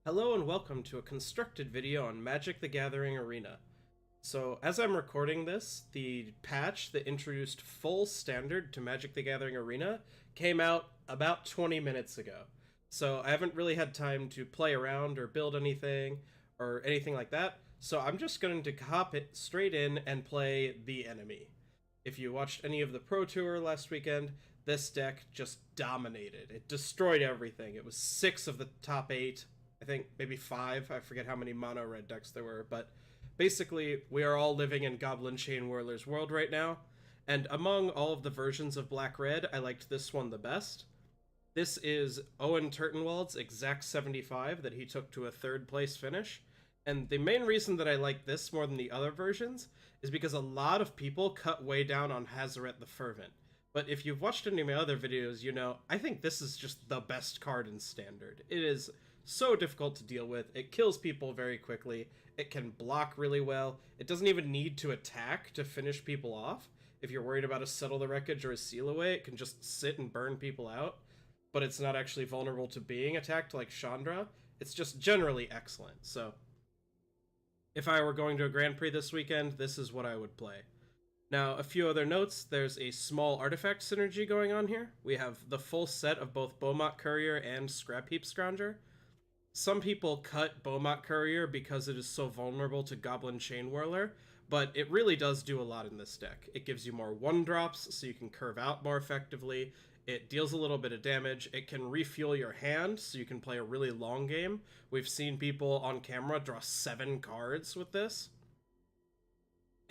Hello and welcome to a constructed video on Magic the Gathering Arena. So, as I'm recording this, the patch that introduced full standard to Magic the Gathering Arena came out about 20 minutes ago. So I haven't really had time to play around or build anything or anything like that, so I'm just going to hop it straight in and play the enemy. If you watched any of the Pro Tour last weekend, this deck just dominated. It destroyed everything. It was 6 of the top 8. I think maybe 5. I forget how many mono red decks there were, but basically we are all living in Goblin Chain Whirler's world right now. And among all of the versions of Black Red, I liked this one the best. This is Owen Turtenwald's exact 75 that he took to a 3rd place finish. And the main reason that I like this more than the other versions is because a lot of people cut way down on Hazaret the Fervent. But if you've watched any of my other videos, you know, I think this is just the best card in Standard. It is so difficult to deal with. It kills people very quickly. It can block really well. It doesn't even need to attack to finish people off. If you're worried about a Settle the Wreckage or a Seal Away, it can just sit and burn people out. But it's not actually vulnerable to being attacked like Chandra. It's just generally excellent. So if I were going to a Grand Prix this weekend, this is what I would play. Now, a few other notes. There's a small artifact synergy going on here. We have the full set of both Beaumont Courier and Scrap Heap Scrounger. Some people cut Beaumont Courier because it is so vulnerable to Goblin Chain Whirler, but it really does do a lot in this deck. It gives you more 1-drops, so you can curve out more effectively. It deals a little bit of damage. It can refuel your hand, so you can play a really long game. We've seen people on camera draw 7 cards with this.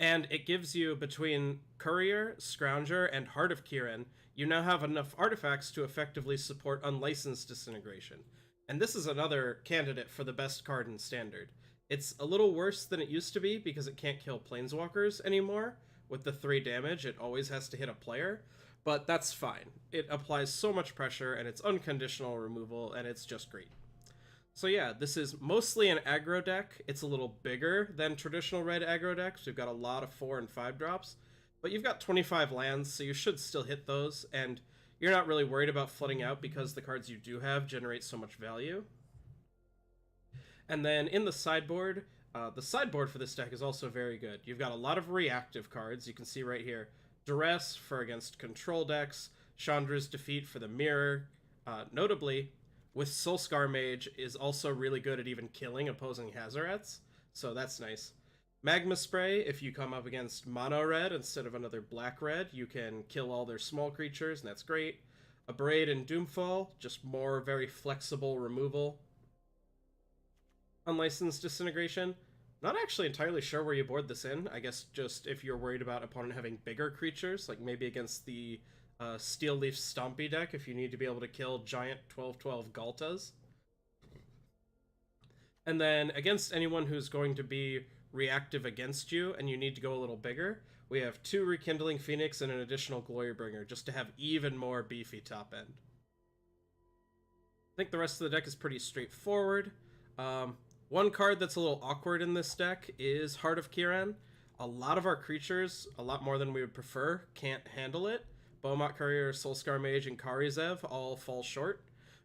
And it gives you, between Courier, Scrounger, and Heart of Kiran, you now have enough artifacts to effectively support Unlicensed Disintegration. And this is another candidate for the best card in Standard. It's a little worse than it used to be because it can't kill Planeswalkers anymore. With the 3 damage, it always has to hit a player. But that's fine. It applies so much pressure, and it's unconditional removal, and it's just great. So yeah, this is mostly an aggro deck. It's a little bigger than traditional red aggro decks. We've got a lot of 4 and 5 drops, but you've got 25 lands, so you should still hit those, and you're not really worried about flooding out because the cards you do have generate so much value. And then in the sideboard for this deck is also very good. You've got a lot of reactive cards. You can see right here, Duress for against control decks, Chandra's Defeat for the mirror. Notably, with Soulscar Mage is also really good at even killing opposing Hazarets, so that's nice. Magma Spray, if you come up against mono red instead of another black red, you can kill all their small creatures, and that's great. Abrade and Doomfall, just more very flexible removal. Unlicensed Disintegration, not actually entirely sure where you board this in. I guess just if you're worried about opponent having bigger creatures, like maybe against the Steel Leaf Stompy deck, if you need to be able to kill giant 12/12 Galtas. And then against anyone who's going to be reactive against you and you need to go a little bigger, we have 2 Rekindling Phoenix and an additional Glorybringer just to have even more beefy top end. I think the rest of the deck is pretty straightforward. One card that's a little awkward in this deck is Heart of Kiran. A lot of our creatures, a lot more than we would prefer, can't handle it. Beaumont Courier, Soulscar Mage, and Karizev all fall short.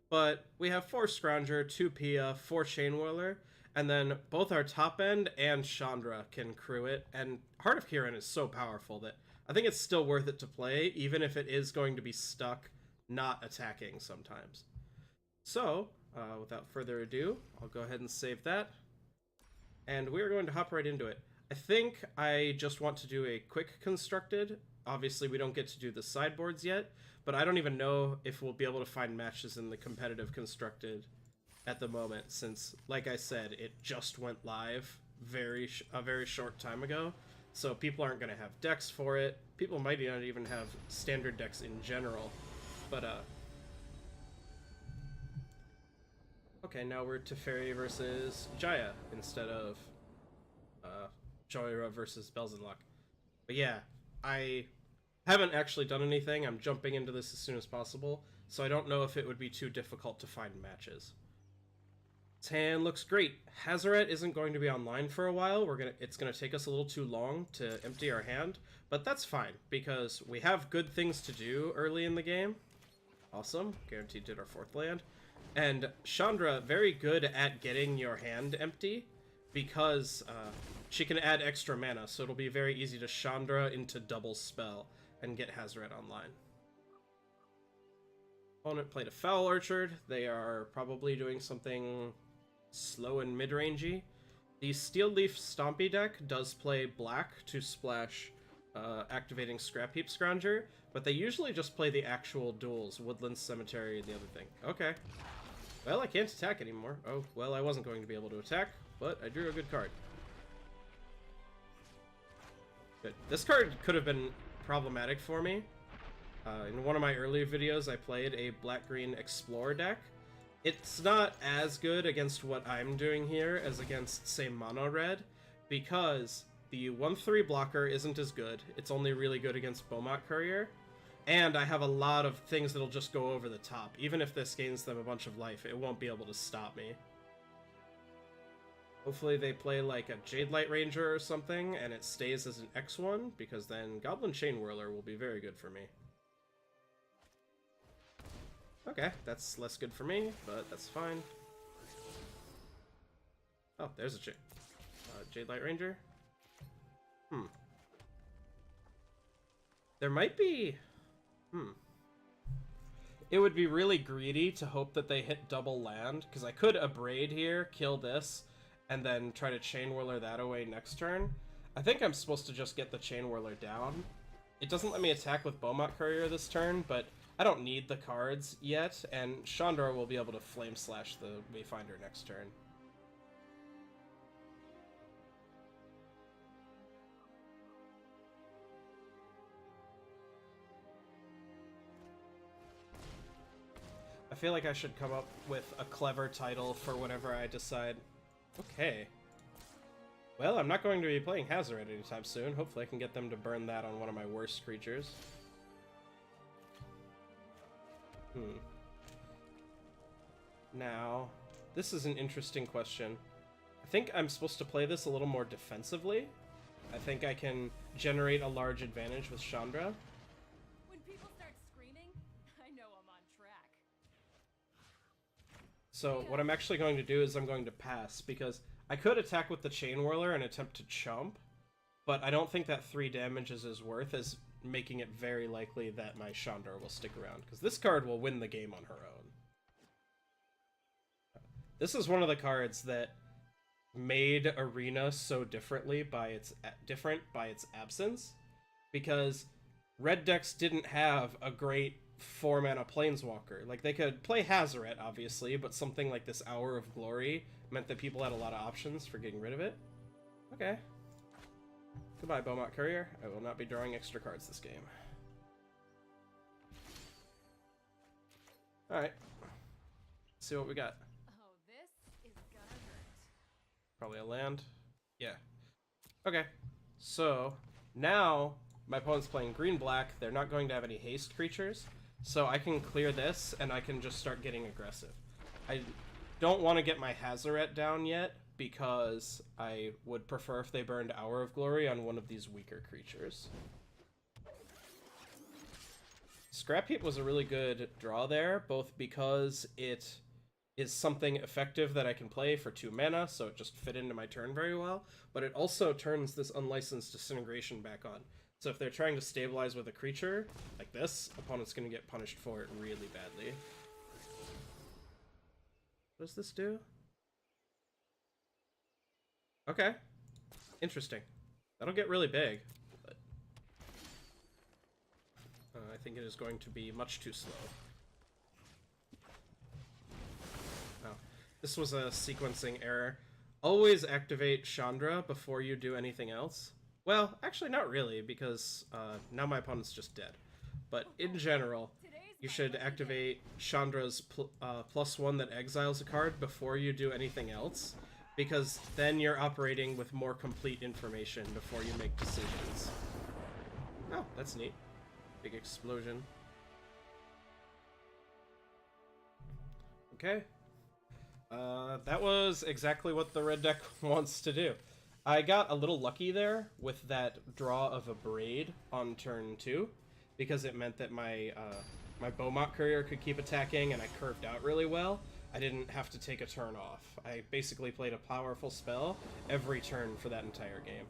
But we have 4 Scrounger, 2 Pia, 4 Chain Whirler, and then both our top end and Chandra can crew it. And Heart of Kiran is so powerful that I think it's still worth it to play, even if it is going to be stuck not attacking sometimes. So, without further ado, I'll go ahead and save that. And we're going to hop right into it. I think I just want to do a quick constructed. Obviously, we don't get to do the sideboards yet, but I don't even know if we'll be able to find matches in the competitive constructed at the moment, since, like I said, it just went live a very short time ago, so people aren't going to have decks for it. People might not even have standard decks in general, but, okay, now we're Teferi versus Jaya instead of, Joyra versus Belzenluck. But yeah, I haven't actually done anything. I'm jumping into this as soon as possible, so I don't know if it would be too difficult to find matches. This hand looks great. Hazaret isn't going to be online for a while. It's gonna take us a little too long to empty our hand, but that's fine because we have good things to do early in the game. Awesome. Guaranteed did our 4th land. And Chandra, very good at getting your hand empty, because she can add extra mana, so it'll be very easy to Chandra into double spell and get Hazoret online. Opponent played a Foul Orchard. They are probably doing something slow and mid-rangey. The Steel Leaf Stompy deck does play black to splash activating Scrap Heap Scrounger, but they usually just play the actual duels, Woodland Cemetery and the other thing. Okay. Well, I can't attack anymore. Oh, well, I wasn't going to be able to attack, but I drew a good card. Good. This card could have been problematic for me. In one of my earlier videos, I played a black-green Explorer deck. It's not as good against what I'm doing here as against, say, mono-red, because the 1/3 blocker isn't as good. It's only really good against Beaumont Courier. And I have a lot of things that'll just go over the top. Even if this gains them a bunch of life, it won't be able to stop me. Hopefully they play like a Jade Light Ranger or something, and it stays as an X1, because then Goblin Chain Whirler will be very good for me. Okay, that's less good for me, but that's fine. Oh, there's a Jade Light Ranger. There might be... It would be really greedy to hope that they hit double land, because I could Abrade here, kill this, and then try to Chain Whirler that away next turn. I think I'm supposed to just get the Chain Whirler down. It doesn't let me attack with Beaumont Courier this turn, but I don't need the cards yet, and Chandra will be able to Flame Slash the Wayfinder next turn. I feel like I should come up with a clever title for whatever I decide. Okay. Well, I'm not going to be playing Hazoret anytime soon. Hopefully I can get them to burn that on one of my worst creatures. Now, this is an interesting question. I think I'm supposed to play this a little more defensively. I think I can generate a large advantage with Chandra. When people start screaming, I know I'm on track. So what I'm actually going to do is I'm going to pass, because I could attack with the Chain Whirler and attempt to chump, but I don't think that 3 damage is as worth as making it very likely that my Chandra will stick around, because this card will win the game on her own. This is one of the cards that made Arena so different by its absence, because red decks didn't have a great 4-mana Planeswalker. Like, they could play Hazoret, obviously, but something like this Hour of Glory meant that people had a lot of options for getting rid of it. Okay. Goodbye, Beaumont Courier. I will not be drawing extra cards this game. Alright. See what we got. Oh, this is gonna hurt. Probably a land. Yeah. Okay. So, now my opponent's playing green-black. They're not going to have any haste creatures. So I can clear this, and I can just start getting aggressive. I don't want to get my Hazoret down yet, because I would prefer if they burned Hour of Glory on one of these weaker creatures. Scrap Heap was a really good draw there, both because it is something effective that I can play for 2 mana, so it just fit into my turn very well, but it also turns this Unlicensed Disintegration back on. So if they're trying to stabilize with a creature like this, opponent's going to get punished for it really badly. What does this do? Okay. Interesting. That'll get really big. But I think it is going to be much too slow. Oh. This was a sequencing error. Always activate Chandra before you do anything else. Well, actually not really, because now my opponent's just dead. But in general, you should activate Chandra's +1 that exiles a card before you do anything else, because then you're operating with more complete information before you make decisions. Oh, that's neat. Big explosion. Okay. That was exactly what the red deck wants to do. I got a little lucky there with that draw of a Braid on turn 2, because it meant that my my Beaumont Courier could keep attacking and I curved out really well, I didn't have to take a turn off. I basically played a powerful spell every turn for that entire game.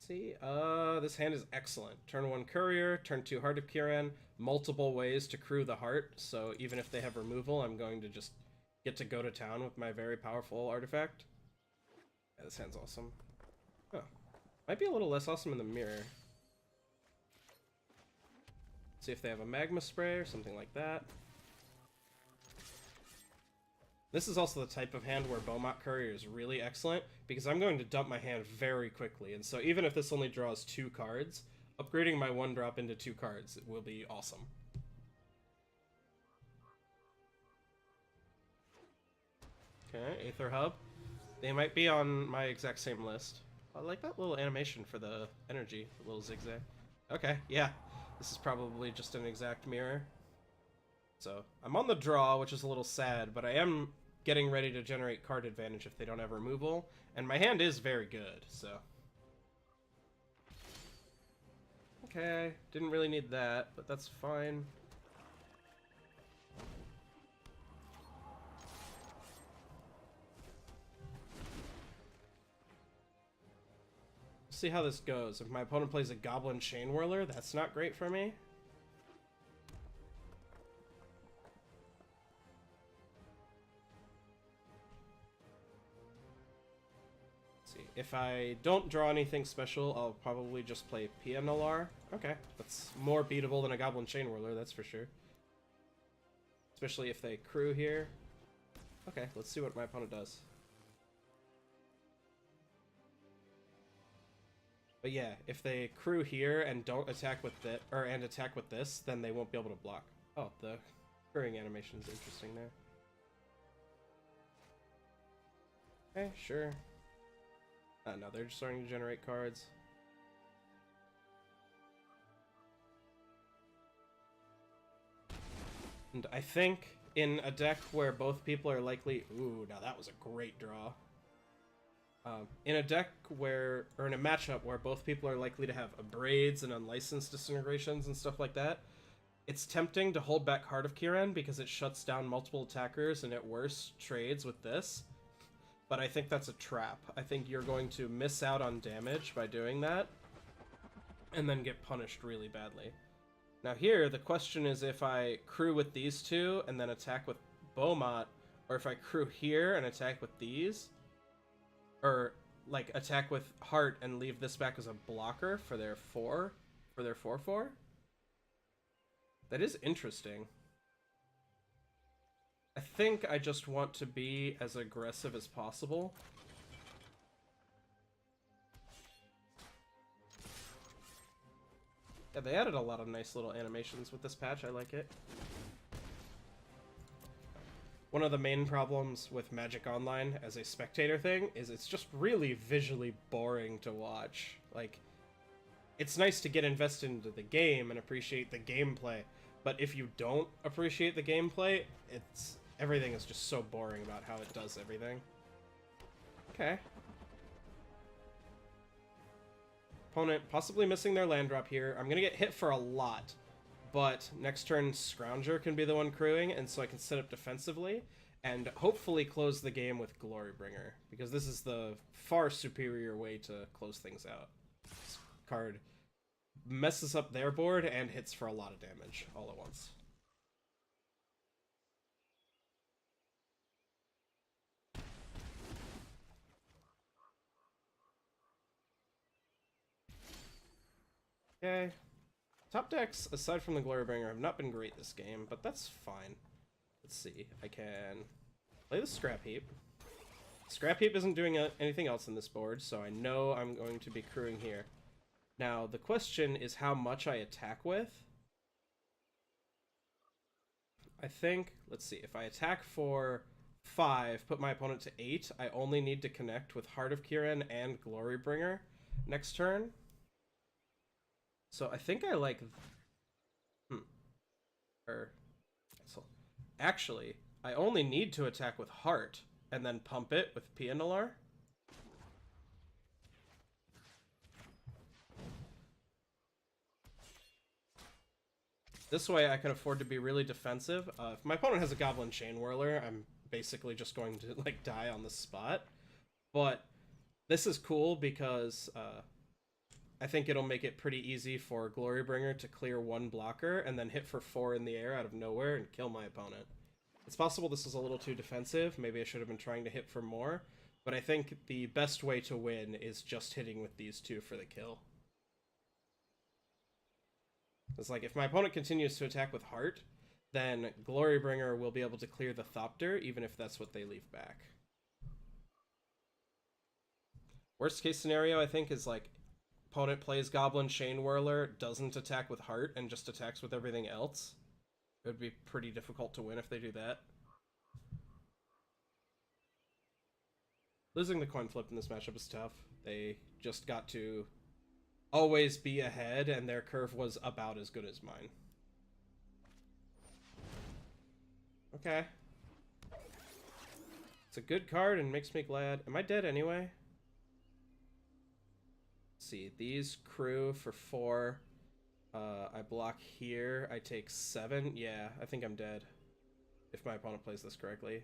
See, this hand is excellent. Turn 1 Courier, turn 2 Heart of Kiran, multiple ways to crew the heart, so even if they have removal, I'm going to just get to go to town with my very powerful artifact. Yeah, this hand's awesome. Oh. Might be a little less awesome in the mirror. See if they have a magma spray or something like that. This is also the type of hand where Beaumont Courier is really excellent, because I'm going to dump my hand very quickly, and so even if this only draws 2 cards, upgrading my 1-drop into 2 cards will be awesome. Okay, Aether Hub. They might be on my exact same list. I like that little animation for the energy, the little zigzag. Okay, yeah. This is probably just an exact mirror. So, I'm on the draw, which is a little sad, but I am getting ready to generate card advantage if they don't have removal, and my hand is very good, so... Okay, didn't really need that, but that's fine. See how this goes. If my opponent plays a Goblin Chain Whirler, that's not great for me. If I don't draw anything special, I'll probably just play PNLR. Okay, that's more beatable than a Goblin Chain Whirler, that's for sure. Especially if they crew here. Okay, let's see what my opponent does. But yeah, if they crew here and don't attack with it, and attack with this, then they won't be able to block. Oh, the crewing animation is interesting there. Okay, sure. No, they're just starting to generate cards. And I think in a deck where both people are likely... Ooh, now that was a great draw. In a deck where... Or in a matchup where both people are likely to have Abrades and Unlicensed Disintegrations and stuff like that, it's tempting to hold back Heart of Kiran because it shuts down multiple attackers and at worst trades with this. But I think that's a trap. I think you're going to miss out on damage by doing that, and then get punished really badly. Now here, the question is if I crew with these two, and then attack with Beaumont, or if I crew here and attack with these, or, like, attack with Heart and leave this back as a blocker for their 4/4? That is interesting. I think I just want to be as aggressive as possible. Yeah, they added a lot of nice little animations with this patch. I like it. One of the main problems with Magic Online as a spectator thing is it's just really visually boring to watch. Like, it's nice to get invested into the game and appreciate the gameplay, but if you don't appreciate the gameplay, everything is just so boring about how it does everything. Okay. Opponent possibly missing their land drop here. I'm gonna get hit for a lot, but next turn Scrounger can be the one crewing, and so I can set up defensively and hopefully close the game with Glorybringer, because this is the far superior way to close things out. This card messes up their board and hits for a lot of damage all at once. Okay. Top decks, aside from the Glorybringer, have not been great this game, but that's fine. Let's see. I can play the Scrap Heap. Scrap Heap isn't doing anything else in this board, so I know I'm going to be crewing here. Now, the question is how much I attack with. I think, let's see, if I attack for 5, put my opponent to 8, I only need to connect with Heart of Kiran and Glorybringer next turn. So I think I like... actually, I only need to attack with Heart, and then pump it with PNLR. This way I can afford to be really defensive. If my opponent has a Goblin Chain Whirler, I'm basically just going to, like, die on the spot. But this is cool because I think it'll make it pretty easy for Glorybringer to clear one blocker and then hit for 4 in the air out of nowhere and kill my opponent. It's possible this is a little too defensive. Maybe I should have been trying to hit for more. But I think the best way to win is just hitting with these two for the kill. It's like, if my opponent continues to attack with Heart, then Glorybringer will be able to clear the Thopter, even if that's what they leave back. Worst case scenario, I think, is like, opponent plays Goblin Chain Whirler, doesn't attack with Heart, and just attacks with everything else. It would be pretty difficult to win if they do that. Losing the coin flip in this matchup is tough. They just got to always be ahead, and their curve was about as good as mine. Okay. It's a good card and makes me glad. Am I dead anyway? Let's see, these crew for 4. I block here. I take 7. Yeah, I think I'm dead. If my opponent plays this correctly.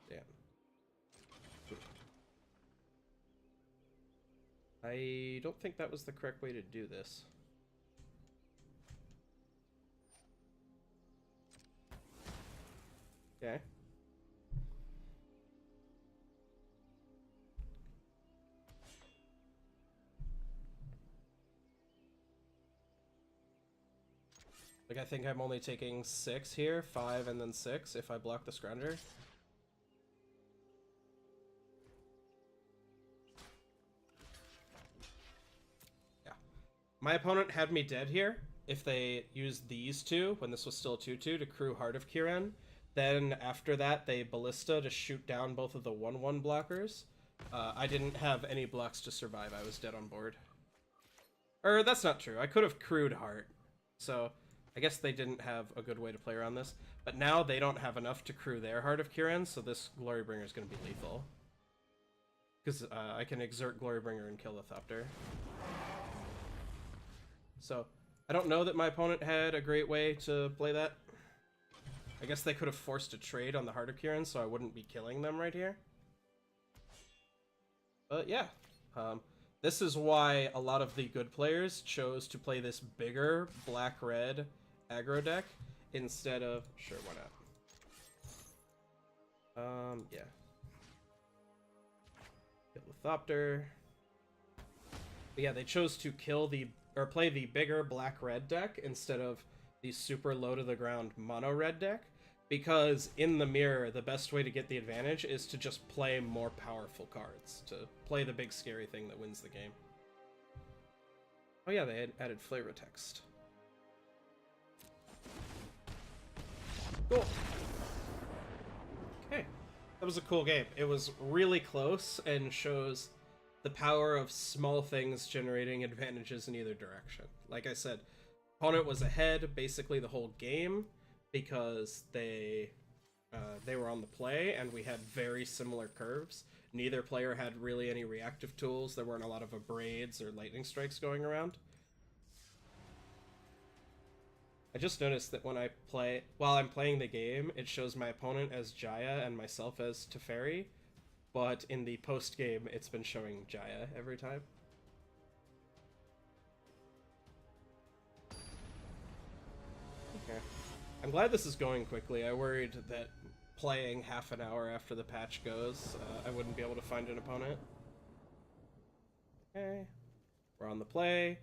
Damn. I don't think that was the correct way to do this. Okay. Like, I think I'm only taking 6 here, 5 and then 6 if I block the Scrounger. Yeah. My opponent had me dead here. If they used these two, when this was still 2-2, to crew Heart of Kiran, then after that they Ballista to shoot down both of the 1-1 blockers. I didn't have any blocks to survive. I was dead on board. Or, that's not true. I could have crewed Heart. So, I guess they didn't have a good way to play around this. But now they don't have enough to crew their Heart of Kiran, so this Glorybringer is going to be lethal. Because I can exert Glorybringer and kill the Thopter. So, I don't know that my opponent had a great way to play that. I guess they could have forced a trade on the Heart of Kiran, so I wouldn't be killing them right here. But yeah, this is why a lot of the good players chose to play this bigger black-red aggro deck instead of... Sure, why not? Yeah. Kill the Thopter. But yeah, they chose to kill the... or play the bigger black-red deck instead of the super low-to-the-ground mono-red deck, because in the mirror, the best way to get the advantage is to just play more powerful cards, to play the big scary thing that wins the game. Oh yeah, they had added flavor text. Cool. Okay, that was a cool game. It was really close and shows the power of small things generating advantages in either direction. Like I said, opponent was ahead basically the whole game because they were on the play and we had very similar curves. Neither player had really any reactive tools. There weren't a lot of abrades or lightning strikes going around. I just noticed that when I play, while I'm playing the game, it shows my opponent as Jaya and myself as Teferi, but in the post game, it's been showing Jaya every time. Okay. I'm glad this is going quickly. I worried that playing half an hour after the patch goes, I wouldn't be able to find an opponent. Okay. We're on the play.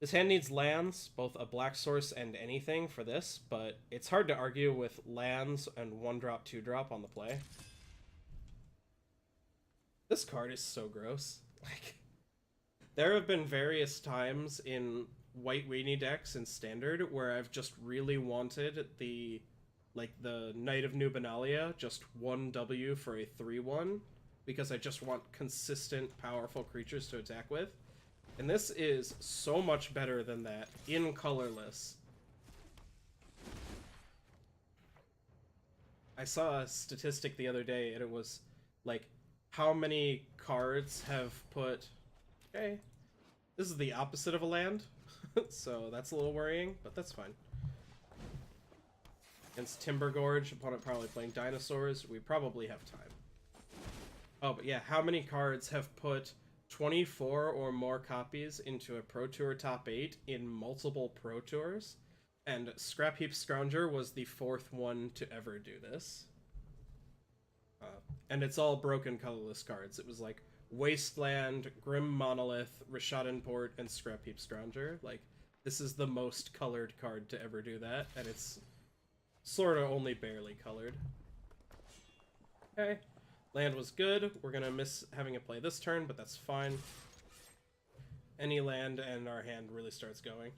This hand needs lands, both a black source and anything for this, but it's hard to argue with lands and 1-drop, 2-drop on the play. This card is so gross. Like, there have been various times in white weenie decks in Standard where I've just really wanted the Knight of New Benalia, just 1W for a 3/1, because I just want consistent, powerful creatures to attack with. And this is so much better than that in colorless I saw a statistic the other day, and it was like how many cards have put. Okay, this is the opposite of a land, so that's a little worrying, but that's fine. Against Timber Gorge, opponent probably playing dinosaurs. We probably have time. Oh, but yeah, how many cards have put 24 or more copies into a Pro Tour top 8 in multiple Pro Tours? And Scrap Heap Scrounger was the 4th one to ever do this. And it's all broken colorless cards. It was like Wasteland, Grim Monolith, Rishadan Port, and Scrap Heap Scrounger. Like, this is the most colored card to ever do that, and it's sort of only barely colored. Okay. Land was good. We're gonna miss having it play this turn, but that's fine. Any land and our hand really starts going.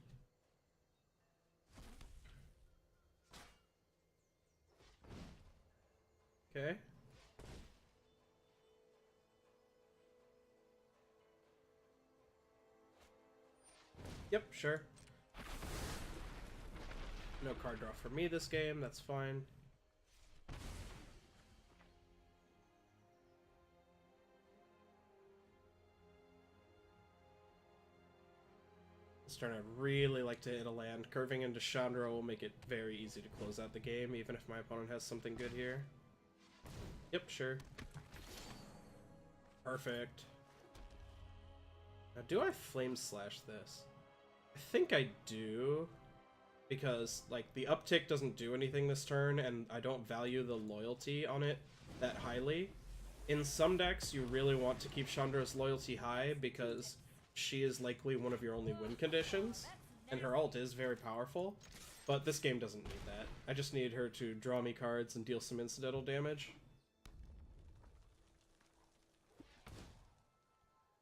Okay. Yep, sure. No card draw for me this game, that's fine. This turn I'd really like to hit a land. Curving into Chandra will make it very easy to close out the game, even if my opponent has something good here. Yep, sure. Perfect. Now, do I Flame Slash this? I think I do, because, like, the uptick doesn't do anything this turn, and I don't value the loyalty on it that highly. In some decks, you really want to keep Chandra's loyalty high, because she is likely one of your only win conditions, and her ult is very powerful, but this game doesn't need that. I just need her to draw me cards and deal some incidental damage.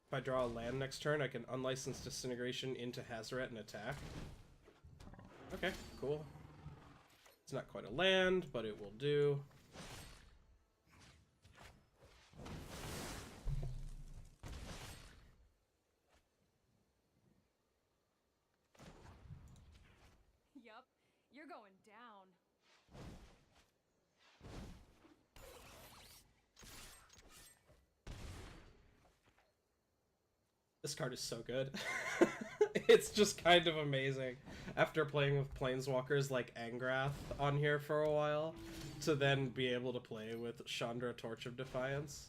If I draw a land next turn, I can Unlicensed Disintegration into Hazoret and attack. Okay, cool. It's not quite a land, but it will do. Yup, you're going down. This card is so good. It's just kind of amazing. After playing with Planeswalkers like Angrath on here for a while, to then be able to play with Chandra Torch of Defiance.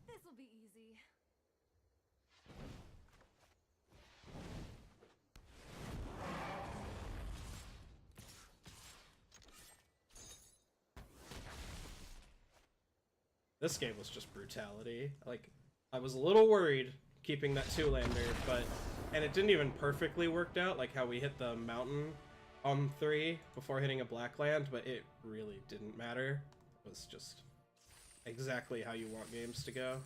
This'll be easy. This game was just brutality. Like, I was a little worried keeping that 2-lander, but... And it didn't even perfectly work out, like how we hit the mountain on 3 before hitting a black land, but it really didn't matter. It was just exactly how you want games to go.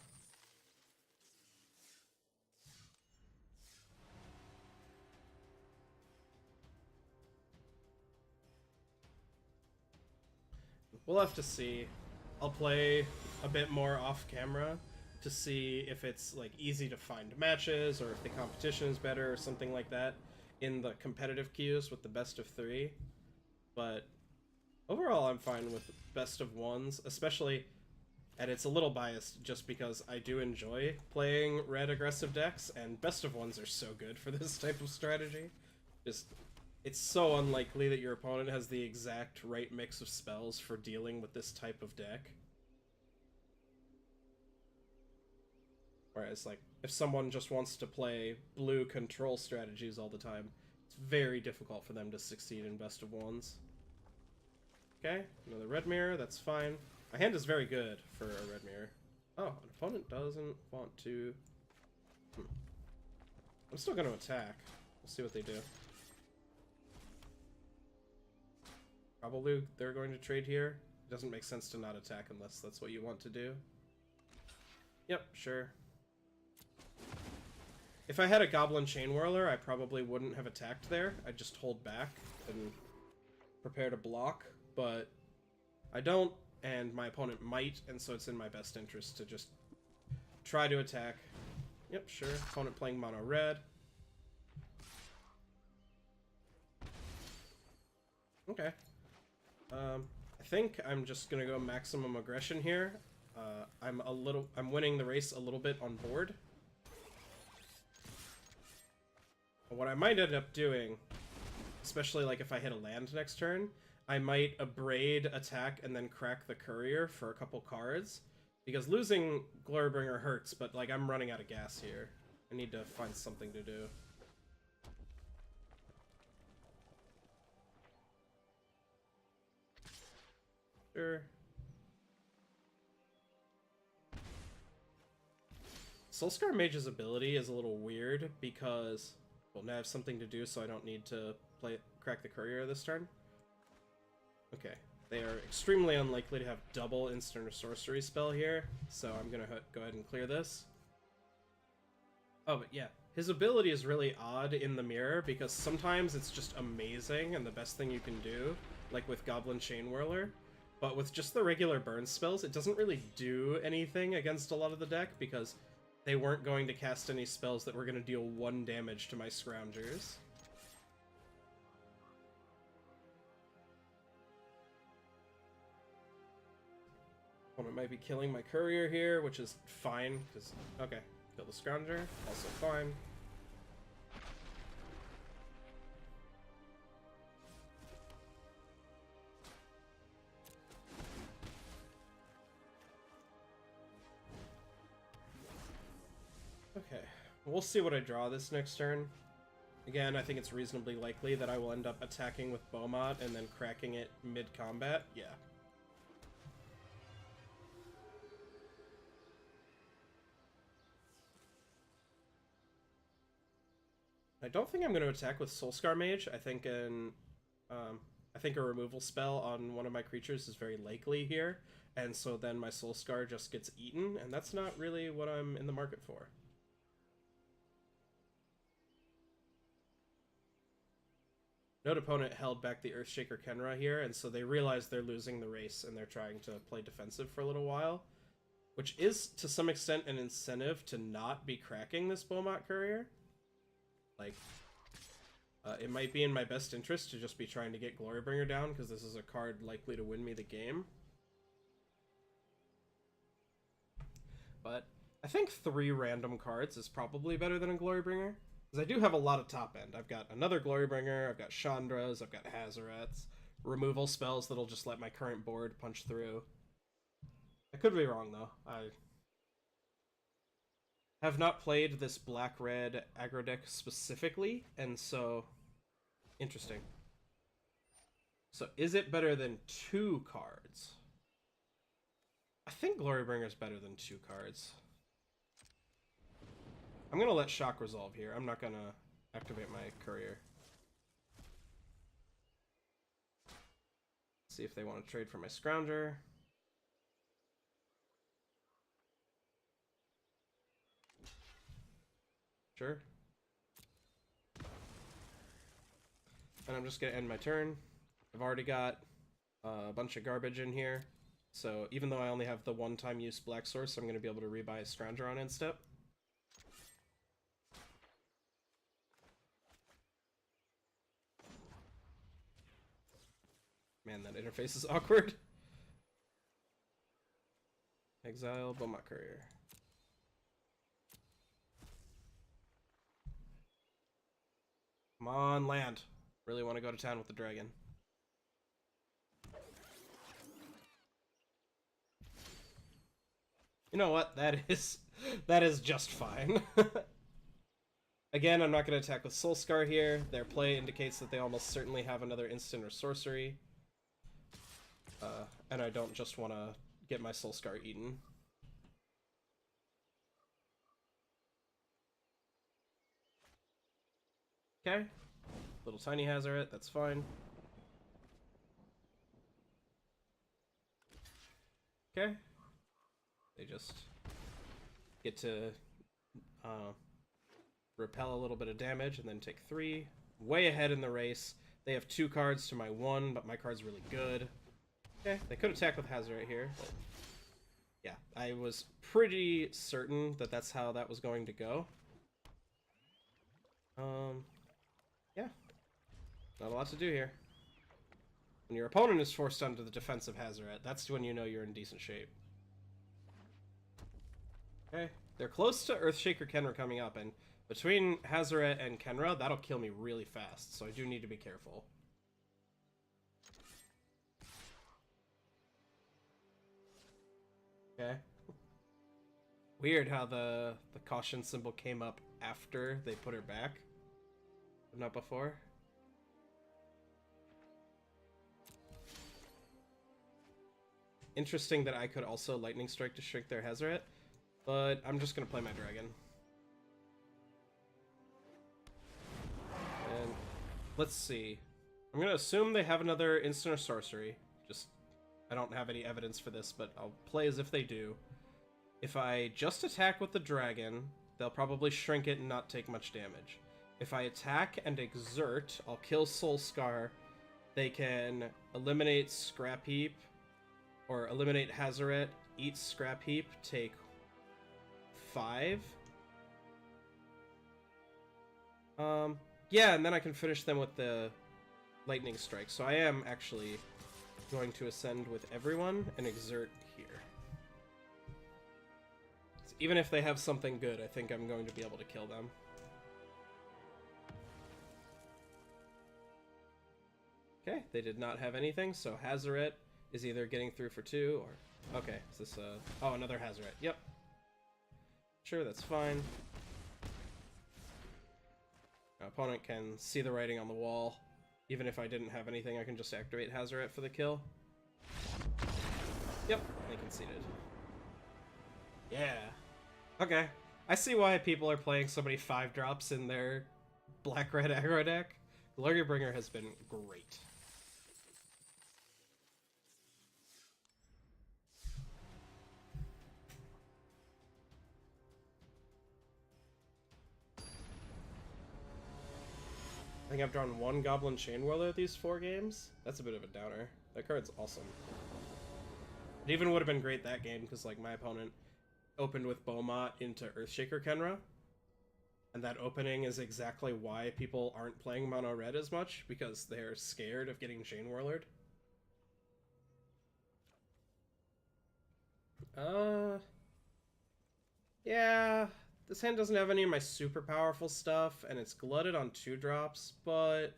We'll have to see. I'll play a bit more off camera to see if it's like easy to find matches or if the competition is better or something like that in the competitive queues with the best of 3. But overall I'm fine with best of 1s, especially, and it's a little biased just because I do enjoy playing red aggressive decks, and best of 1s are so good for this type of strategy. Just, it's so unlikely that your opponent has the exact right mix of spells for dealing with this type of deck. Whereas, like, if someone just wants to play blue control strategies all the time, it's very difficult for them to succeed in best of 1s. Okay, another red mirror, that's fine. My hand is very good for a red mirror. Oh, an opponent doesn't want to... I'm still going to attack. We'll see what they do. Probably they're going to trade here. It doesn't make sense to not attack unless that's what you want to do. Yep, sure. If I had a Goblin Chain Whirler, I probably wouldn't have attacked there. I'd just hold back and prepare to block, but I don't, and my opponent might, and so it's in my best interest to just try to attack. Yep, sure. Opponent playing mono red. Okay. I think I'm just gonna go maximum aggression here. I'm winning the race a little bit on board. What I might end up doing, especially like if I hit a land next turn, I might abrade, attack, and then crack the courier for a couple cards. Because losing Glorybringer hurts, but like I'm running out of gas here. I need to find something to do. Sure. Soulscar Mage's ability is a little weird because, well, now I have something to do, so I don't need to crack the courier this turn. Okay, they are extremely unlikely to have double instant or sorcery spell here, so I'm gonna go ahead and clear this. Oh, but yeah, his ability is really odd in the mirror because sometimes it's just amazing and the best thing you can do, like with Goblin Chain Whirler. But with just the regular burn spells, it doesn't really do anything against a lot of the deck because they weren't going to cast any spells that were going to deal 1 damage to my Scroungers. Opponent might be killing my Courier here, which is fine, because, okay, kill the Scrounger, also fine. Okay, we'll see what I draw this next turn. Again, I think it's reasonably likely that I will end up attacking with Beaumont and then cracking it mid-combat. Yeah. I don't think I'm going to attack with Soulscar Mage. I think a removal spell on one of my creatures is very likely here, and so then my Soulscar just gets eaten, and that's not really what I'm in the market for. Note opponent held back the Earthshaker Kenra here, and so they realize they're losing the race, and they're trying to play defensive for a little while, which is, to some extent, an incentive to not be cracking this Beaumont Courier. Like, it might be in my best interest to just be trying to get Glorybringer down, because this is a card likely to win me the game. But I think 3 random cards is probably better than a Glorybringer. Because I do have a lot of top end. I've got another Glorybringer, I've got Chandras, I've got Hazarets, removal spells that'll just let my current board punch through. I could be wrong, though. I have not played this black-red aggro deck specifically, and so... Interesting. So, is it better than 2 cards? I think Glorybringer is better than 2 cards. I'm gonna let Shock resolve here. I'm not gonna activate my Courier. See if they want to trade for my Scrounger. Sure. And I'm just gonna end my turn. I've already got a bunch of garbage in here, so even though I only have the one-time use Black Source, I'm gonna be able to rebuy a Scrounger on end step. Man, that interface is awkward. Exile, Beaumont Courier. Come on, land. Really want to go to town with the dragon. You know what? That is just fine. Again, I'm not going to attack with Soulscar here. Their play indicates that they almost certainly have another instant or sorcery. And I don't just want to get my Soulscar eaten. Okay. Little tiny Hazaret, that's fine. Okay. They just get to repel a little bit of damage and then take 3. Way ahead in the race. They have 2 cards to my 1, but my card's really good. Okay, they could attack with Hazaret here, but yeah, I was pretty certain that that's how that was going to go. Yeah, not a lot to do here. When your opponent is forced onto the defensive Hazoret, that's when you know you're in decent shape. Okay, they're close to Earthshaker Kenra coming up, and between Hazoret and Kenra, that'll kill me really fast, so I do need to be careful. Okay. Weird how the caution symbol came up after they put her back, but not before. Interesting that I could also Lightning Strike to shrink their Hazoret, but I'm just going to play my dragon. And let's see. I'm going to assume they have another instant or sorcery. I don't have any evidence for this, but I'll play as if they do. If I just attack with the dragon, they'll probably shrink it and not take much damage. If I attack and exert, I'll kill Soul Scar. They can eliminate Scrap Heap, or eliminate Hazoret, eat Scrap Heap, take 5. Yeah, and then I can finish them with the Lightning Strike. So I am actually going to ascend with everyone and exert here. So even if they have something good, I think I'm going to be able to kill them. Okay, they did not have anything, so Hazoret is either getting through for 2 or... Okay, is this oh, another Hazoret. Yep. Sure, that's fine. My opponent can see the writing on the wall. Even if I didn't have anything, I can just activate Hazoret for the kill. Yep, they conceded. Yeah. Okay. I see why people are playing so many 5-drops in their black-red aggro deck. Glory Bringer has been great. I think I've drawn 1 Goblin Chainwhirler these 4 games. That's a bit of a downer. That card's awesome. It even would have been great that game, because like my opponent opened with Beaumont into Earthshaker Kenra. And that opening is exactly why people aren't playing Mono Red as much, because they're scared of getting Chainwhirlered. Yeah, this hand doesn't have any of my super powerful stuff, and it's glutted on 2-drops, but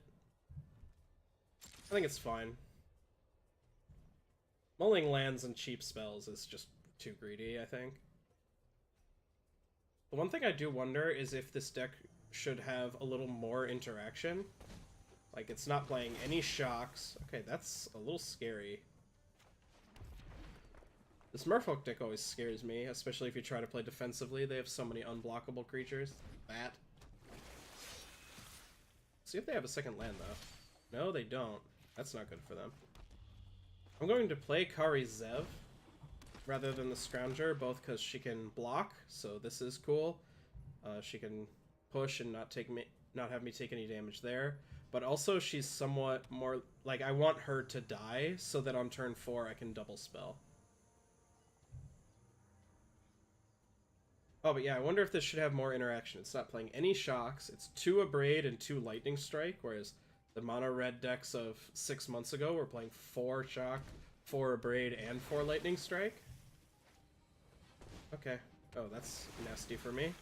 I think it's fine. Mulling lands and cheap spells is just too greedy, I think. The one thing I do wonder is if this deck should have a little more interaction. Like, it's not playing any shocks. Okay, that's a little scary. This Merfolk deck always scares me, especially if you try to play defensively. They have so many unblockable creatures. That. See if they have a second land, though. No, they don't. That's not good for them. I'm going to play Kari Zev rather than the Scrounger, both because she can block, so this is cool. She can push and not have me take any damage there. But also, she's somewhat more... Like, I want her to die, so that on turn 4 I can double spell. Oh, but yeah, I wonder if this should have more interaction. It's not playing any shocks. It's 2 Abrade and 2 Lightning Strike, whereas the mono red decks of 6 months ago were playing 4 shock, 4 Abrade, and 4 Lightning Strike. Okay. Oh, that's nasty for me.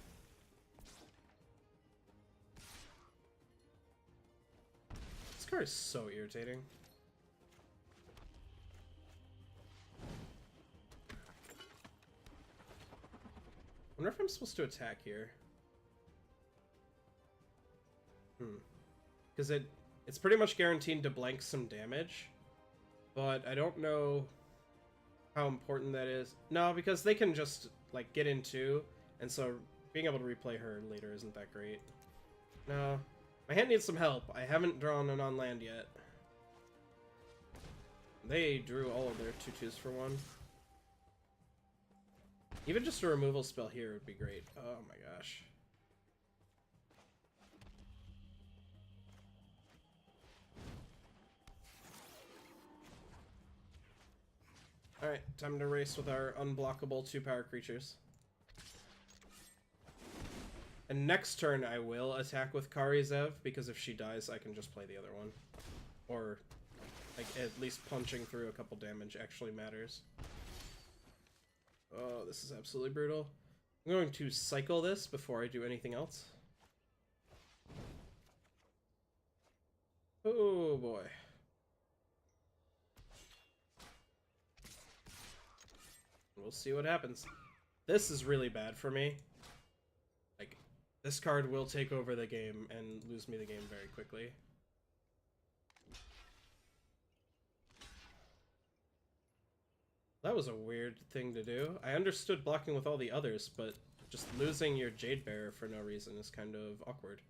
This card is so irritating. I wonder if I'm supposed to attack here. Because it's pretty much guaranteed to blank some damage. But I don't know how important that is. No, because they can just, like, get in too. And so being able to replay her later isn't that great. No. My hand needs some help. I haven't drawn an on-land yet. They drew all of their 2/2s for 1. Even just a removal spell here would be great. Oh my gosh. Alright, time to race with our unblockable 2-power creatures. And next turn I will attack with Kari Zev, because if she dies I can just play the other one. Or Like, at least punching through a couple damage actually matters. Oh, this is absolutely brutal. I'm going to cycle this before I do anything else. Oh boy. We'll see what happens. This is really bad for me. Like, this card will take over the game and lose me the game very quickly. That was a weird thing to do. I understood blocking with all the others, but just losing your Jade Bearer for no reason is kind of awkward.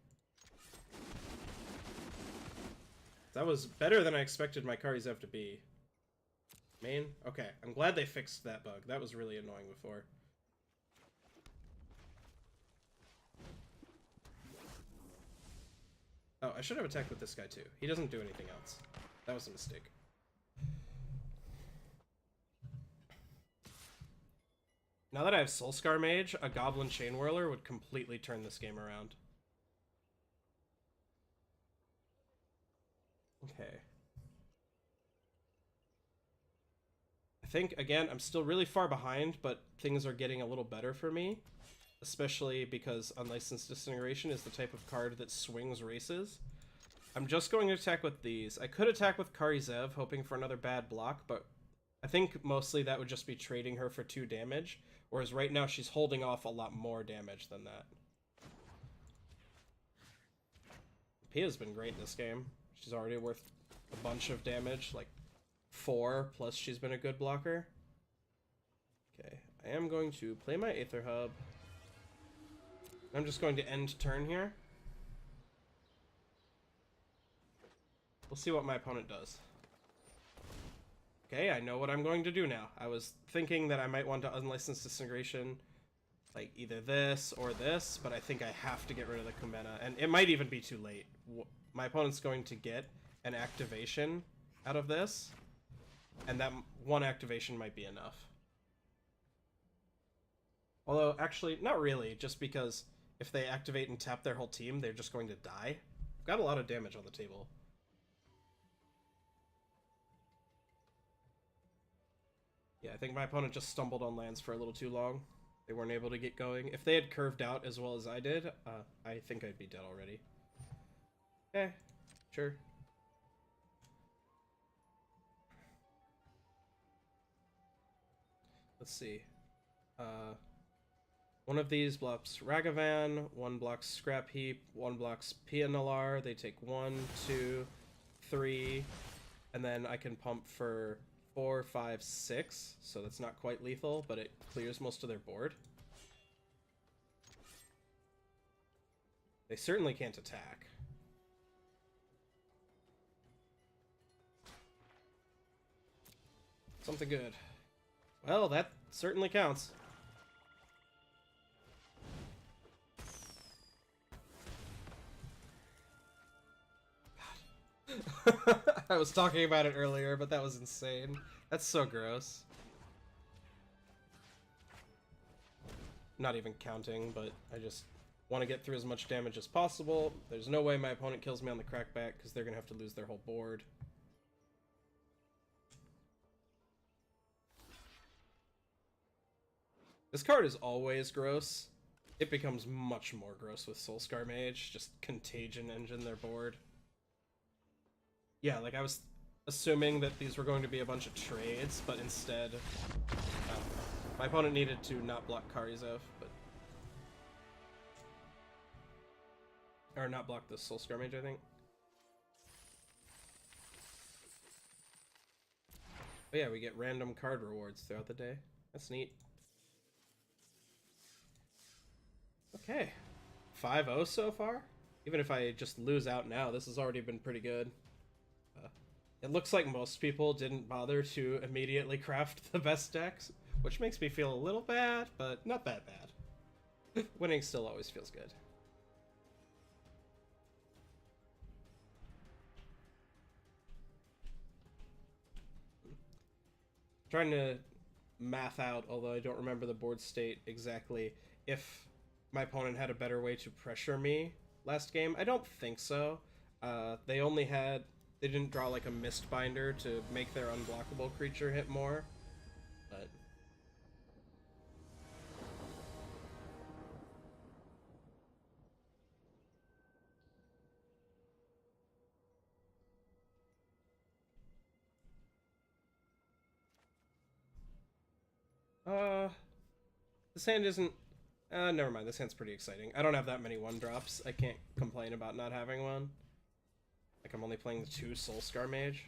That was better than I expected my Karizev to be. Main? Okay, I'm glad they fixed that bug. That was really annoying before. Oh, I should have attacked with this guy too. He doesn't do anything else. That was a mistake. Now that I have Soulscar Mage, a Goblin Chain Whirler would completely turn this game around. Okay. I think, again, I'm still really far behind, but things are getting a little better for me. Especially because Unlicensed Disintegration is the type of card that swings races. I'm just going to attack with these. I could attack with Karizev, hoping for another bad block, but I think mostly that would just be trading her for 2 damage, whereas right now she's holding off a lot more damage than that. Pia's been great in this game. She's already worth a bunch of damage, like 4, plus she's been a good blocker. Okay, I am going to play my Aether Hub. I'm just going to end turn here. We'll see what my opponent does. Okay, I know what I'm going to do now. I was thinking that I might want to Unlicensed Disintegration, like either this or this, but I think I have to get rid of the Kumena, and it might even be too late. My opponent's going to get an activation out of this, and that one activation might be enough. Although, actually, not really, just because if they activate and tap their whole team, they're just going to die. I've got a lot of damage on the table. Yeah, I think my opponent just stumbled on lands for a little too long. They weren't able to get going. If they had curved out as well as I did, I think I'd be dead already. Okay, sure. Let's see. One of these blocks Ragavan, one blocks Scrap Heap, one blocks Pianalar. They take 1, 2, 3, and then I can pump for 4, 5, 6. So that's not quite lethal, but it clears most of their board. They certainly can't attack. Something good. Well, that certainly counts. I was talking about it earlier, but that was insane. That's so gross. Not even counting, but I just want to get through as much damage as possible. There's no way my opponent kills me on the crackback, because they're going to have to lose their whole board. This card is always gross. It becomes much more gross with Soulscar Mage. Just Contagion Engine their board. Yeah, like I was assuming that these were going to be a bunch of trades, but instead, my opponent needed to not block Karizev, but... Or not block the Soulscar Mage, I think. But yeah, we get random card rewards throughout the day. That's neat. Okay, 5-0 so far. Even if I just lose out now, this has already been pretty good. It looks like most people didn't bother to immediately craft the best decks, which makes me feel a little bad, but not that bad. Winning still always feels good. Trying to math out, although I don't remember the board state exactly, if my opponent had a better way to pressure me last game. I don't think so. They only had they didn't draw like a Mistbinder to make their unblockable creature hit more, but this hand isn't. Never mind. This hand's pretty exciting. I don't have that many 1-drops. I can't complain about not having one. Like, I'm only playing the 2 Soulscar Mage.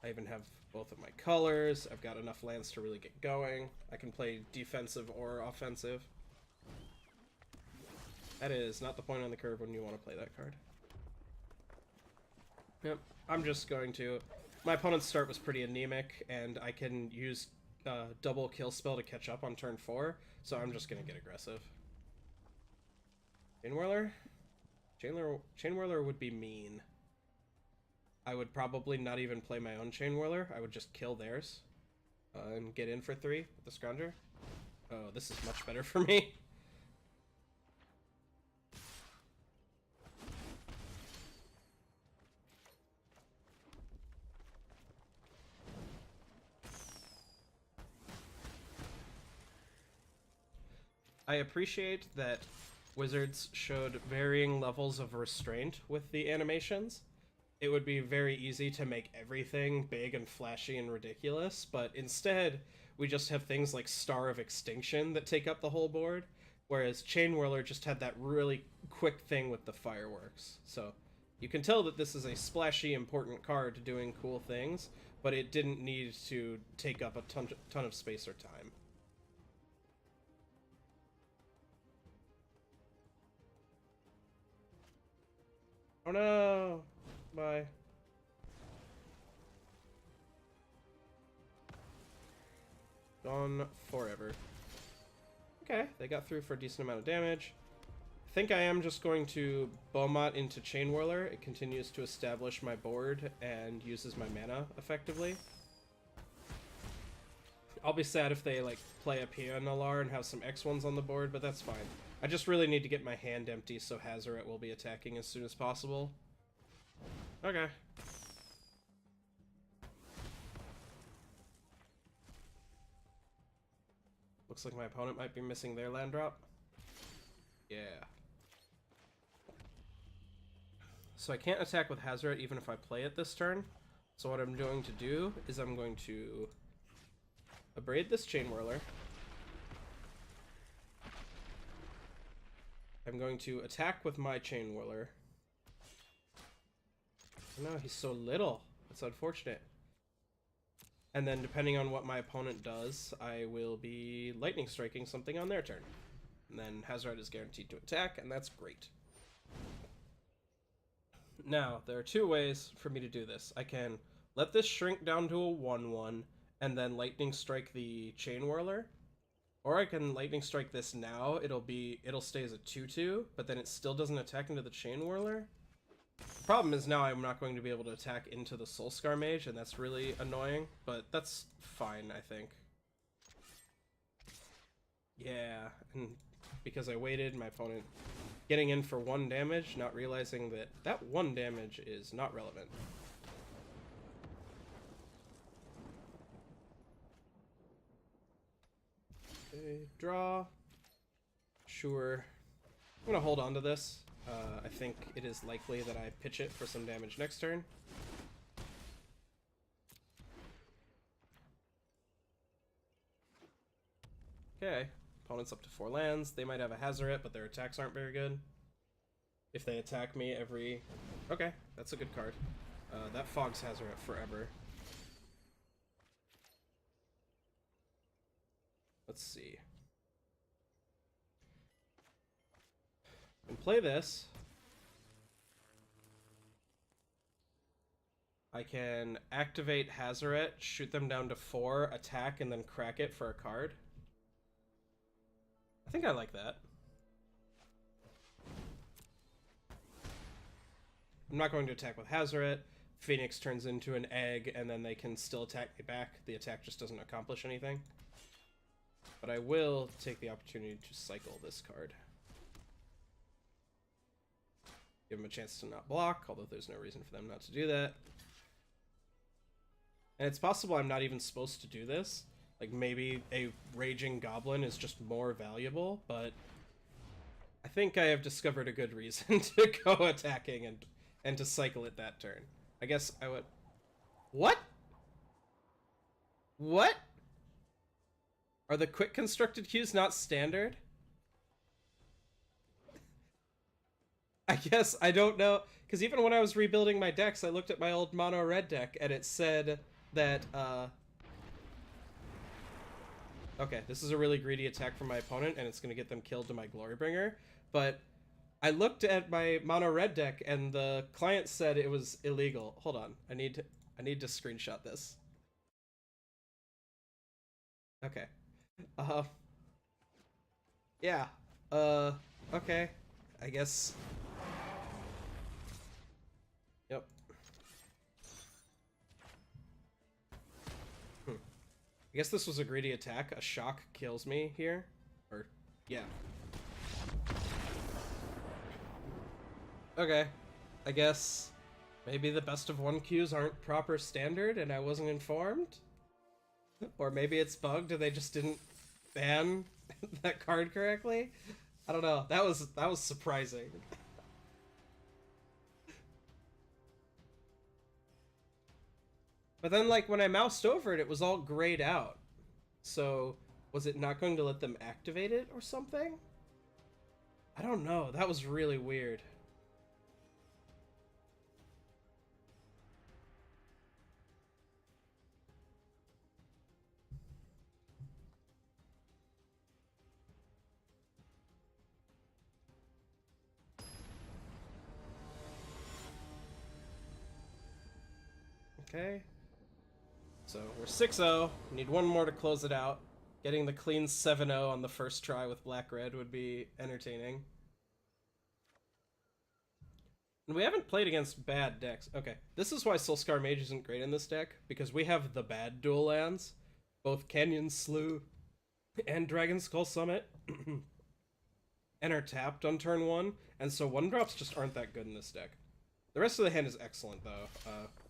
I even have both of my colors. I've got enough lands to really get going. I can play defensive or offensive. That is not the point on the curve when you want to play that card. Yep, I'm just going to... My opponent's start was pretty anemic, and I can use double kill spell to catch up on turn 4, so I'm just going to get aggressive. Chain Whirler? Chain Whirler would be mean. I would probably not even play my own Chain Whirler. I would just kill theirs and get in for 3 with the Scrounger. Oh, this is much better for me. I appreciate that Wizards showed varying levels of restraint with the animations. It would be very easy to make everything big and flashy and ridiculous, but instead, we just have things like Star of Extinction that take up the whole board, whereas Chain Whirler just had that really quick thing with the fireworks. So you can tell that this is a splashy, important card doing cool things, but it didn't need to take up a ton of space or time. Oh no! Bye. Gone forever. Okay, they got through for a decent amount of damage. I think I am just going to Beaumont into Chain Whirler. It continues to establish my board and uses my mana effectively. I'll be sad if they like play a Pianalar and have some X1s on the board, but that's fine. I just really need to get my hand empty so Hazoret will be attacking as soon as possible. Okay. Looks like my opponent might be missing their land drop. Yeah. So I can't attack with Hazoret even if I play it this turn. So what I'm going to do is I'm going to abrade this Chain Whirler. I'm going to attack with my Chain Whirler. No, he's so little. That's unfortunate. And then depending on what my opponent does, I will be Lightning Striking something on their turn. And then Hazoret is guaranteed to attack, and that's great. Now, there are 2 ways for me to do this. I can let this shrink down to a 1/1, and then Lightning Strike the Chain Whirler. Or I can Lightning Strike this now, it'll stay as a 2/2, but then it still doesn't attack into the Chain Whirler. The problem is now I'm not going to be able to attack into the Soulscar Mage, and that's really annoying, but that's fine, I think. Yeah, and because I waited, my opponent getting in for 1 damage, not realizing that that 1 damage is not relevant. Okay, draw. Sure. I'm gonna hold on to this. I think it is likely that I pitch it for some damage next turn. Okay, opponent's up to 4 lands. They might have a Hazoret, but their attacks aren't very good. If they attack me every... Okay, that's a good card. That fogs Hazoret forever. Let's see. And play this. I can activate Hazoret, shoot them down to 4, attack, and then crack it for a card. I think I like that. I'm not going to attack with Hazoret. Phoenix turns into an egg, and then they can still attack me back. The attack just doesn't accomplish anything. But I will take the opportunity to cycle this card. Give them a chance to not block, although there's no reason for them not to do that. And it's possible I'm not even supposed to do this. Like, maybe a Raging Goblin is just more valuable, but I think I have discovered a good reason to go attacking and to cycle it that turn. I guess I would... What? What? Are the quick constructed queues not standard? I guess, I don't know, because even when I was rebuilding my decks, I looked at my old mono red deck, and it said that, okay, this is a really greedy attack from my opponent, and it's going to get them killed to my Glorybringer, but I looked at my mono red deck, and the client said it was illegal. Hold on, I need to screenshot this. Okay. Yeah, okay, I guess... Yep. I guess this was a greedy attack. A shock kills me here. Or, yeah. Okay. I guess maybe the best of one queues aren't proper standard and I wasn't informed? Or maybe it's bugged and they just didn't ban that card correctly? I don't know. That was surprising. But then, like, when I moused over it, it was all grayed out. So, was it not going to let them activate it or something? I don't know. That was really weird. Okay. So we're 6-0. Need one more to close it out. Getting the clean 7-0 on the first try with black-red would be entertaining. And we haven't played against bad decks. Okay, this is why Soulscar Mage isn't great in this deck, because we have the bad dual lands. Both Canyon Slough and Dragon Skull Summit. And are tapped on turn 1, and so 1-drops just aren't that good in this deck. The rest of the hand is excellent, though.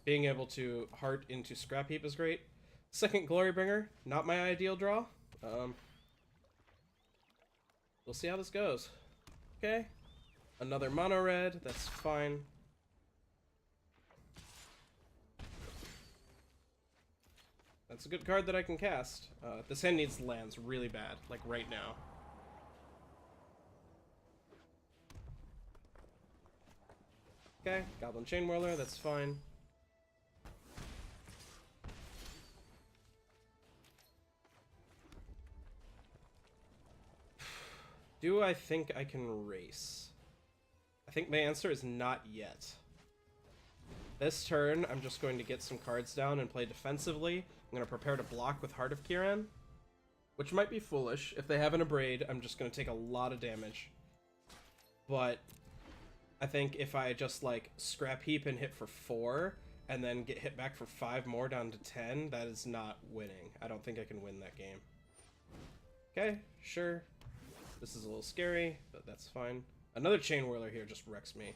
Being able to heart into Scrap Heap is great. Second Glorybringer, not my ideal draw. We'll see how this goes. Okay. Another mono red, that's fine. That's a good card that I can cast. This hand needs lands really bad, like right now. Okay, Goblin Chainwhirler, that's fine. Do I think I can race? I think my answer is not yet. This turn, I'm just going to get some cards down and play defensively. I'm going to prepare to block with Heart of Kiran, which might be foolish. If they have an Abrade, I'm just going to take a lot of damage. But I think if I just, like, Scrap Heap and hit for 4, and then get hit back for 5 more down to 10, that is not winning. I don't think I can win that game. Okay, sure. This is a little scary, but that's fine. Another Chainwhirler here just wrecks me.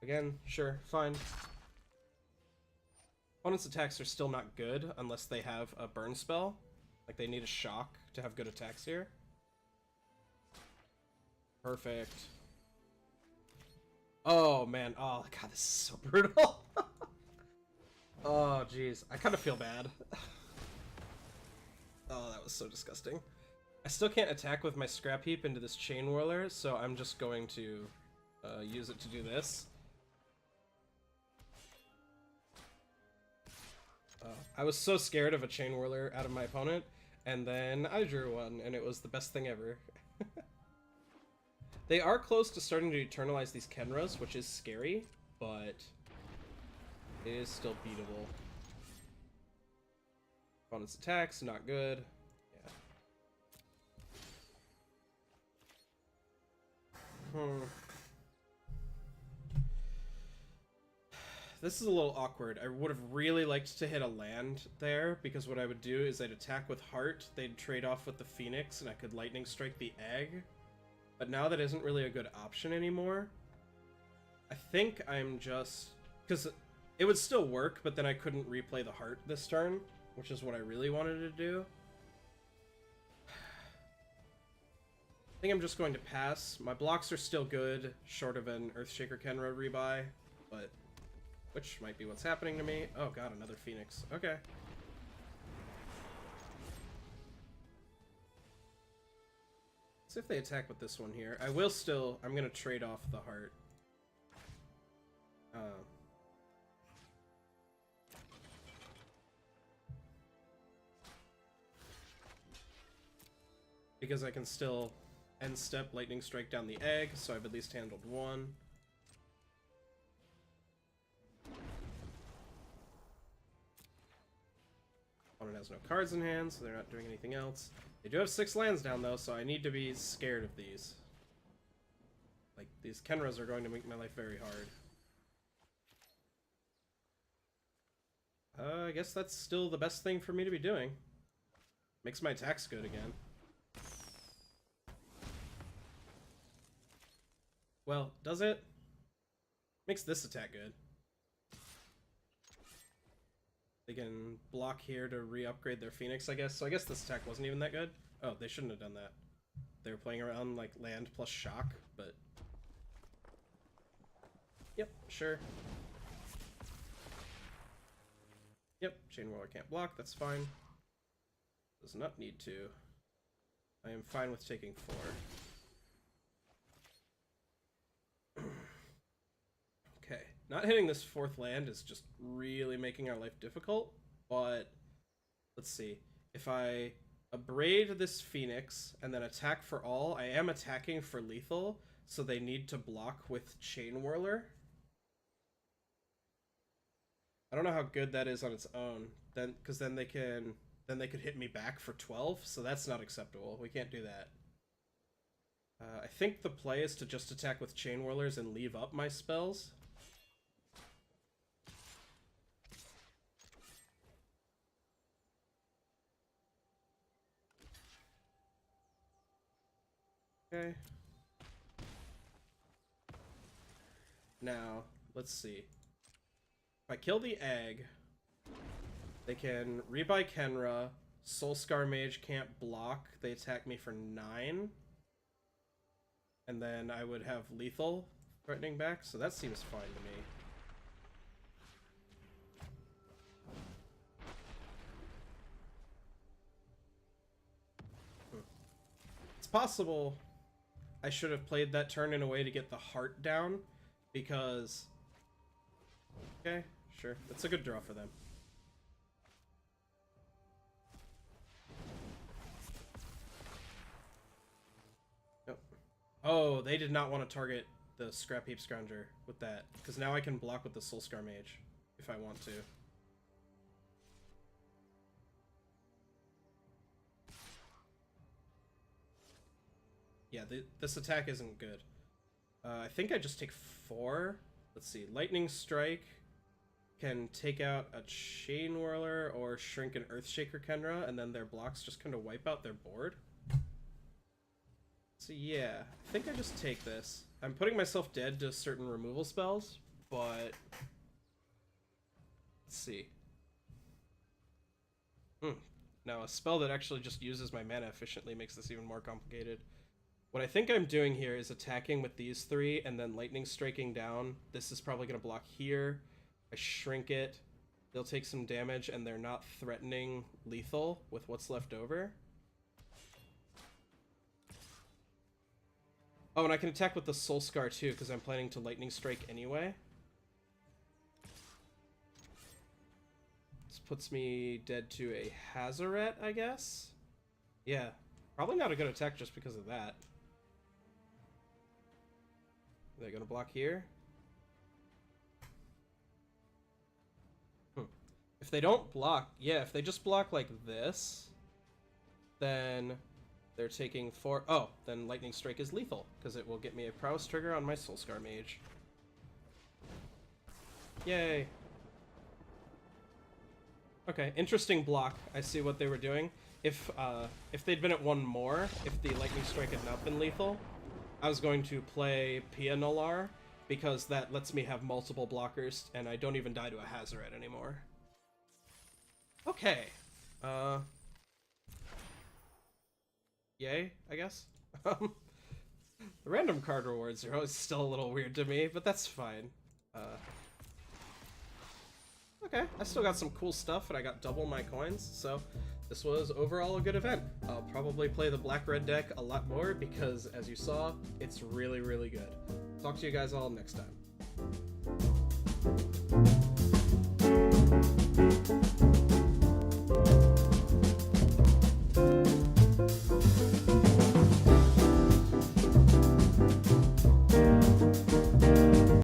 Again, sure, fine. Opponent's attacks are still not good unless they have a burn spell. Like, they need a shock to have good attacks here. Perfect. Oh, man. Oh, God, this is so brutal. Oh, jeez. I kind of feel bad. Oh, that was so disgusting. I still can't attack with my Scrap Heap into this Chainwhirler, so I'm just going to use it to do this. I was so scared of a Chainwhirler out of my opponent, and then I drew one, and it was the best thing ever. They are close to starting to eternalize these Kenras, which is scary, but it is still beatable. Opponent's attacks, not good. Yeah. This is a little awkward. I would have really liked to hit a land there, because what I would do is I'd attack with Heart, they'd trade off with the Phoenix, and I could Lightning Strike the Egg. But now that isn't really a good option anymore. I think I'm just... Because it would still work, but then I couldn't replay the heart this turn, which is what I really wanted to do. I think I'm just going to pass. My blocks are still good, short of an Earthshaker Kenra rebuy, but... Which might be what's happening to me. Oh god, another Phoenix. Okay. Let's see if they attack with this one here. I will still... I'm gonna trade off the heart. Because I can still end step Lightning Strike down the egg, so I've at least handled one. Opponent has no cards in hand, so they're not doing anything else. They do have 6 lands down, though, so I need to be scared of these. Like, these Kenras are going to make my life very hard. I guess that's still the best thing for me to be doing. Makes my attacks good again. Well, does it? Makes this attack good. They can block here to re-upgrade their Phoenix, I guess. So I guess this attack wasn't even that good. Oh, they shouldn't have done that. They were playing around, like, land plus shock, but... Yep, sure. Yep, Chain Whirler can't block, that's fine. Does not need to. I am fine with taking 4. Okay, not hitting this 4th land is just really making our life difficult, but let's see. If I abrade this Phoenix and then attack for all, I am attacking for lethal, so they need to block with Chain Whirler. I don't know how good that is on its own, then because then they could hit me back for 12, so that's not acceptable. We can't do that. I think the play is to just attack with Chain Whirlers and leave up my spells. Okay. Now, let's see. If I kill the egg, they can rebuy Kenra, Soulscar Mage can't block, they attack me for 9. And then I would have lethal threatening back, so that seems fine to me. It's possible I should have played that turn in a way to get the heart down, because... Okay, sure. That's a good draw for them. Oh, they did not want to target the Scrap Heap Scrounger with that, because now I can block with the Soulscar Mage, if I want to. Yeah, this attack isn't good. I think I just take 4. Let's see, Lightning Strike can take out a Chain Whirler or shrink an Earthshaker Kenra, and then their blocks just kind of wipe out their board. So yeah, I think I just take this. I'm putting myself dead to certain removal spells, but... Let's see. Now, a spell that actually just uses my mana efficiently makes this even more complicated. What I think I'm doing here is attacking with these 3, and then lightning striking down. This is probably going to block here. I shrink it. They'll take some damage, and they're not threatening lethal with what's left over. Oh, and I can attack with the Soulscar too, because I'm planning to Lightning Strike anyway. This puts me dead to a Hazaret, I guess? Yeah, probably not a good attack just because of that. Are they going to block here? If they don't block, yeah, if they just block like this, then... They're taking 4... Oh, then Lightning Strike is lethal, because it will get me a prowess trigger on my Soulscar Mage. Yay. Okay, interesting block. I see what they were doing. If they'd been at 1 more, if the Lightning Strike had not been lethal, I was going to play Pia Nolar because that lets me have multiple blockers, and I don't even die to a Hazoret anymore. Okay. Yay, I guess. The random card rewards are always still a little weird to me, but that's fine. Okay, I still got some cool stuff, and I got double my coins, so this was overall a good event. I'll probably play the black-red deck a lot more, because, as you saw, it's really, really good. Talk to you guys all next time.